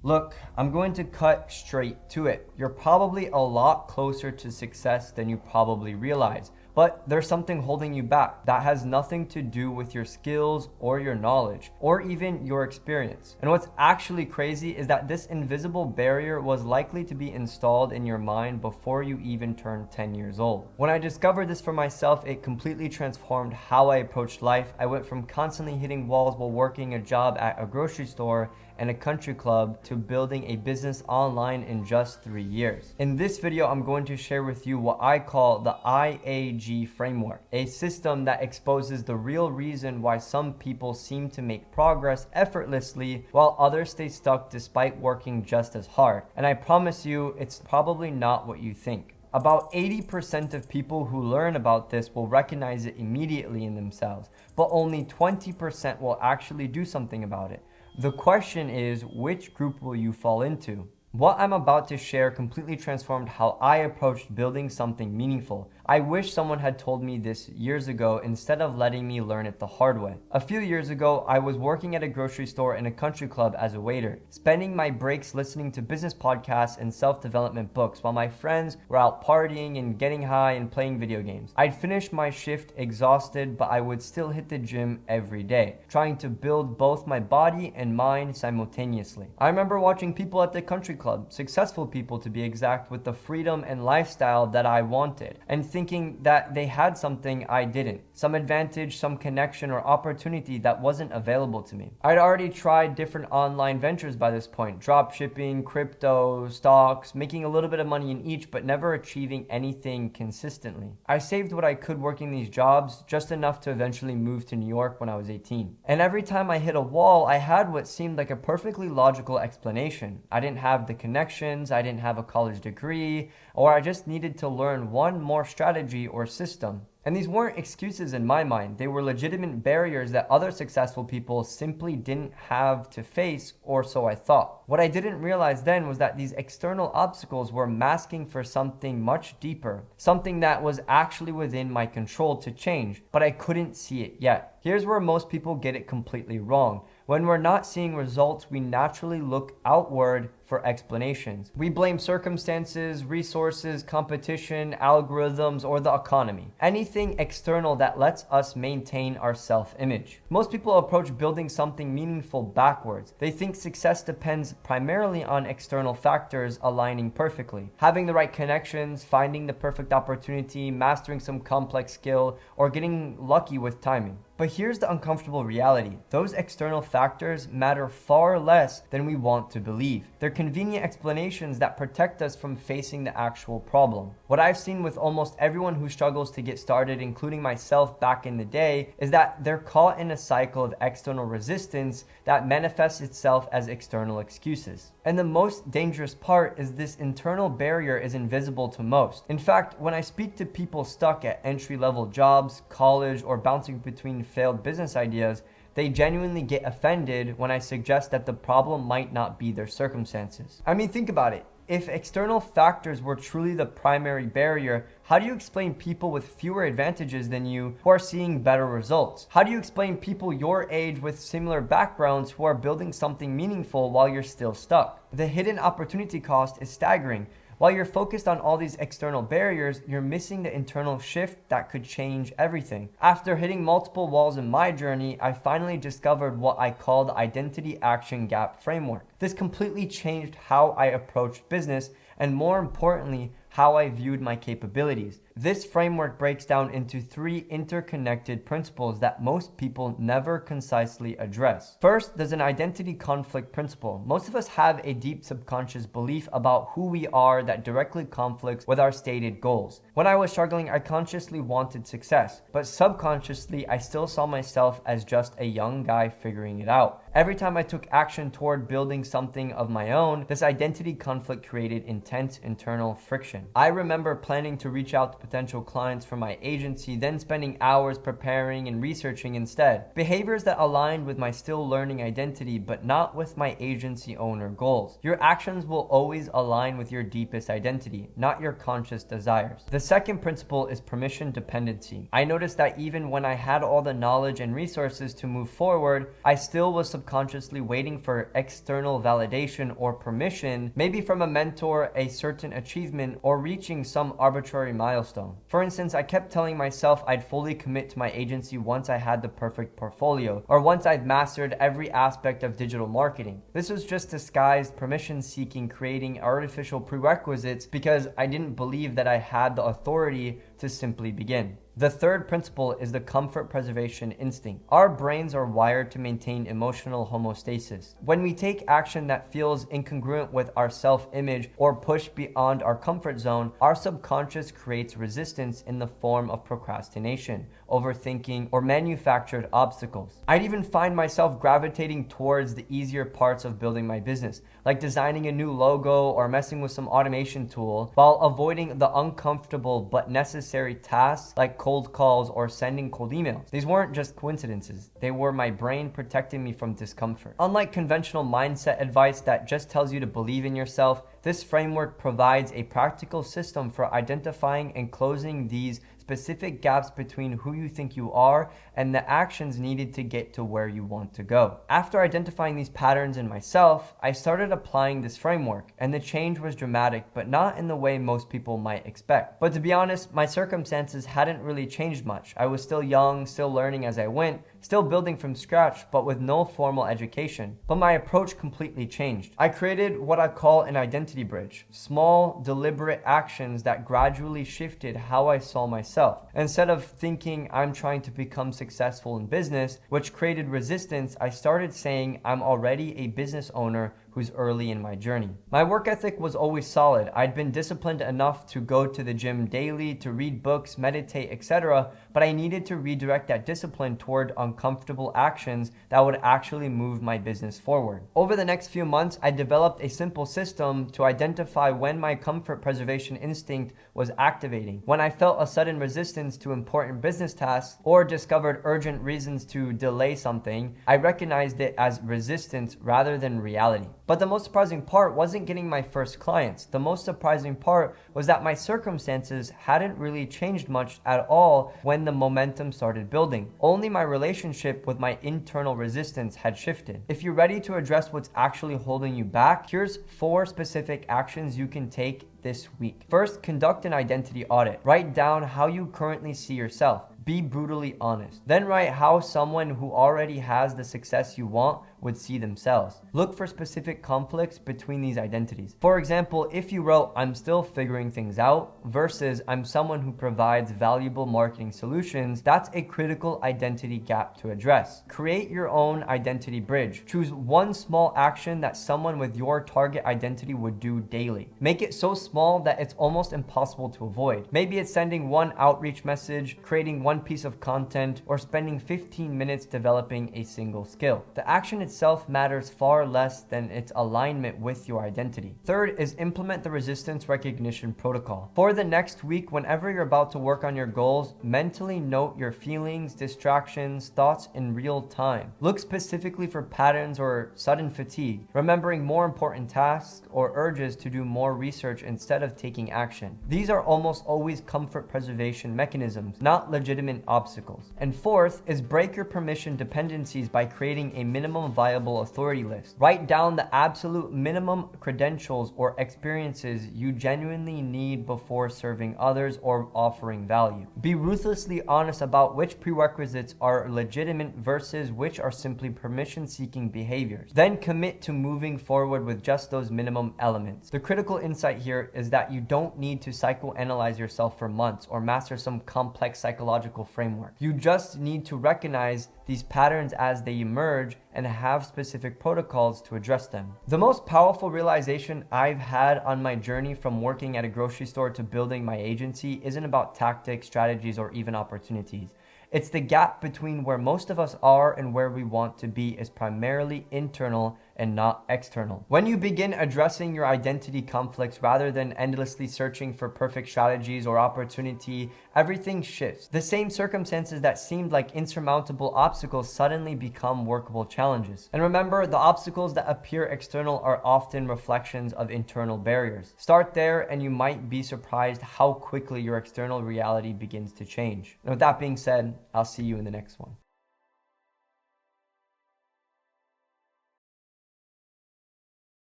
Look, I'm going to cut straight to it. You're probably a lot closer to success than you probably realize. But there's something holding you back that has nothing to do with your skills or your knowledge or even your experience. And what's actually crazy is that this invisible barrier was likely to be installed in your mind before you even turned 10 years old. When I discovered this for myself, it completely transformed how I approached life. I went from constantly hitting walls while working a job at a grocery store and a country club to building a business online in just 3 years. In this video, I'm going to share with you what I call the IAG framework, a system that exposes the real reason why some people seem to make progress effortlessly while others stay stuck despite working just as hard. And I promise you, it's probably not what you think. About 80% of people who learn about this will recognize it immediately in themselves, but only 20% will actually do something about it. The question is, which group will you fall into? What I'm about to share completely transformed how I approached building something meaningful. I wish someone had told me this years ago instead of letting me learn it the hard way. A few years ago, I was working at a grocery store and a country club as a waiter, spending my breaks listening to business podcasts and self-development books while my friends were out partying and getting high and playing video games. I'd finish my shift exhausted, but I would still hit the gym every day, trying to build both my body and mind simultaneously. I remember watching people at the country club, successful people to be exact, with the freedom and lifestyle that I wanted, and thinking that they had something I didn't, some advantage, some connection or opportunity that wasn't available to me. I'd already tried different online ventures by this point, drop shipping, crypto, stocks, making a little bit of money in each, but never achieving anything consistently. I saved what I could working these jobs, just enough to eventually move to New York when I was 18. And every time I hit a wall, I had what seemed like a perfectly logical explanation. I didn't have the connections, I didn't have a college degree, or I just needed to learn one more strategy or system. And these weren't excuses in my mind. They were legitimate barriers that other successful people simply didn't have to face, or so I thought. What I didn't realize then was that these external obstacles were masking for something much deeper, something that was actually within my control to change, but I couldn't see it yet. Here's where most people get it completely wrong. When we're not seeing results, we naturally look outward for explanations. We blame circumstances, resources, competition, algorithms, or the economy. Anything external that lets us maintain our self-image. Most people approach building something meaningful backwards. They think success depends primarily on external factors aligning perfectly. Having the right connections, finding the perfect opportunity, mastering some complex skill, or getting lucky with timing. But here's the uncomfortable reality. Those external factors matter far less than we want to believe. They're convenient explanations that protect us from facing the actual problem. What I've seen with almost everyone who struggles to get started, including myself back in the day, is that they're caught in a cycle of external resistance that manifests itself as external excuses. And the most dangerous part is this internal barrier is invisible to most. In fact, when I speak to people stuck at entry-level jobs, college, or bouncing between failed business ideas, they genuinely get offended when I suggest that the problem might not be their circumstances. I mean, think about it. If external factors were truly the primary barrier, how do you explain people with fewer advantages than you who are seeing better results? How do you explain people your age with similar backgrounds who are building something meaningful while you're still stuck? The hidden opportunity cost is staggering. While you're focused on all these external barriers, you're missing the internal shift that could change everything. After hitting multiple walls in my journey, I finally discovered what I call the Identity Action Gap Framework. This completely changed how I approached business and, more importantly, how I viewed my capabilities. This framework breaks down into 3 interconnected principles that most people never concisely address. First, there's an identity conflict principle. Most of us have a deep subconscious belief about who we are that directly conflicts with our stated goals. When I was struggling, I consciously wanted success, but subconsciously, I still saw myself as just a young guy figuring it out. Every time I took action toward building something of my own, this identity conflict created intense internal friction. I remember planning to reach out to potential clients for my agency, then spending hours preparing and researching instead. Behaviors that aligned with my still learning identity, but not with my agency owner goals. Your actions will always align with your deepest identity, not your conscious desires. The second principle is permission dependency. I noticed that even when I had all the knowledge and resources to move forward, I still was subconsciously waiting for external validation or permission, maybe from a mentor, a certain achievement, or reaching some arbitrary milestone. For instance, I kept telling myself I'd fully commit to my agency once I had the perfect portfolio, or once I'd mastered every aspect of digital marketing. This was just disguised permission seeking, creating artificial prerequisites because I didn't believe that I had the authority to simply begin. The third principle is the comfort preservation instinct. Our brains are wired to maintain emotional homeostasis. When we take action that feels incongruent with our self-image or push beyond our comfort zone, our subconscious creates resistance in the form of procrastination, overthinking, or manufactured obstacles. I'd even find myself gravitating towards the easier parts of building my business, like designing a new logo or messing with some automation tool, while avoiding the uncomfortable but necessary tasks like cold calls or sending cold emails. These weren't just coincidences. They were my brain protecting me from discomfort. Unlike conventional mindset advice that just tells you to believe in yourself, this framework provides a practical system for identifying and closing these specific gaps between who you think you are and the actions needed to get to where you want to go. After identifying these patterns in myself, I started applying this framework, and the change was dramatic, but not in the way most people might expect. But to be honest, my circumstances hadn't really changed much. I was still young, still learning as I went, still building from scratch, but with no formal education. But my approach completely changed. I created what I call an identity bridge, small, deliberate actions that gradually shifted how I saw myself. Instead of thinking I'm trying to become successful in business, which created resistance, I started saying I'm already a business owner who's early in my journey. My work ethic was always solid. I'd been disciplined enough to go to the gym daily, to read books, meditate, etc., but I needed to redirect that discipline toward uncomfortable actions that would actually move my business forward. Over the next few months, I developed a simple system to identify when my comfort preservation instinct was activating. When I felt a sudden resistance to important business tasks or discovered urgent reasons to delay something, I recognized it as resistance rather than reality. But the most surprising part wasn't getting my first clients. The most surprising part was that my circumstances hadn't really changed much at all when the momentum started building. Only my relationship with my internal resistance had shifted. If you're ready to address what's actually holding you back, here's 4 specific actions you can take this week. First, conduct an identity audit. Write down how you currently see yourself. Be brutally honest. Then write how someone who already has the success you want would see themselves. Look for specific conflicts between these identities. For example, if you wrote, "I'm still figuring things out," versus "I'm someone who provides valuable marketing solutions," that's a critical identity gap to address. Create your own identity bridge. Choose one small action that someone with your target identity would do daily. Make it so small that it's almost impossible to avoid. Maybe it's sending one outreach message, creating one piece of content, or spending 15 minutes developing a single skill. The action itself matters far less than its alignment with your identity. Third is implement the resistance recognition protocol. For the next week, whenever you're about to work on your goals, mentally note your feelings, distractions, thoughts in real time. Look specifically for patterns or sudden fatigue, remembering more important tasks or urges to do more research instead of taking action. These are almost always comfort preservation mechanisms, not legitimate obstacles. And fourth is break your permission dependencies by creating a minimum viable authority list. Write down the absolute minimum credentials or experiences you genuinely need before serving others or offering value. Be ruthlessly honest about which prerequisites are legitimate versus which are simply permission-seeking behaviors. Then commit to moving forward with just those minimum elements. The critical insight here is that you don't need to psychoanalyze yourself for months or master some complex psychological framework. You just need to recognize these patterns as they emerge and have specific protocols to address them. The most powerful realization I've had on my journey from working at a grocery store to building my agency isn't about tactics, strategies, or even opportunities. It's the gap between where most of us are and where we want to be is primarily internal and not external. When you begin addressing your identity conflicts rather than endlessly searching for perfect strategies or opportunity, everything shifts. The same circumstances that seemed like insurmountable obstacles suddenly become workable challenges. And remember, the obstacles that appear external are often reflections of internal barriers. Start there and you might be surprised how quickly your external reality begins to change. And with that being said, I'll see you in the next one.